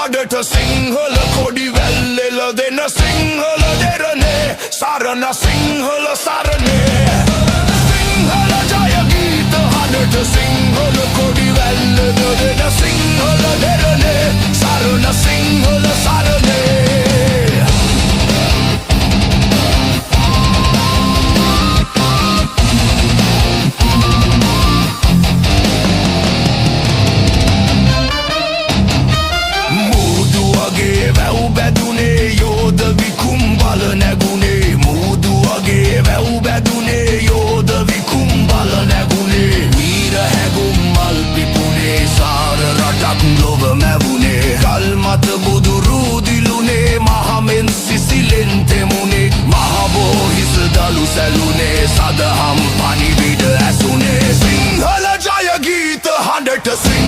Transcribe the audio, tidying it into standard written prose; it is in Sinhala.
හඬට සිංහල කොඩි වැල්ලෙල දෙන සිංහල දෙරනේ සරණ සිංහල සරනේ සිංහල ජය ගීත හඬට සිංහල කොඩි වැල්ලෙල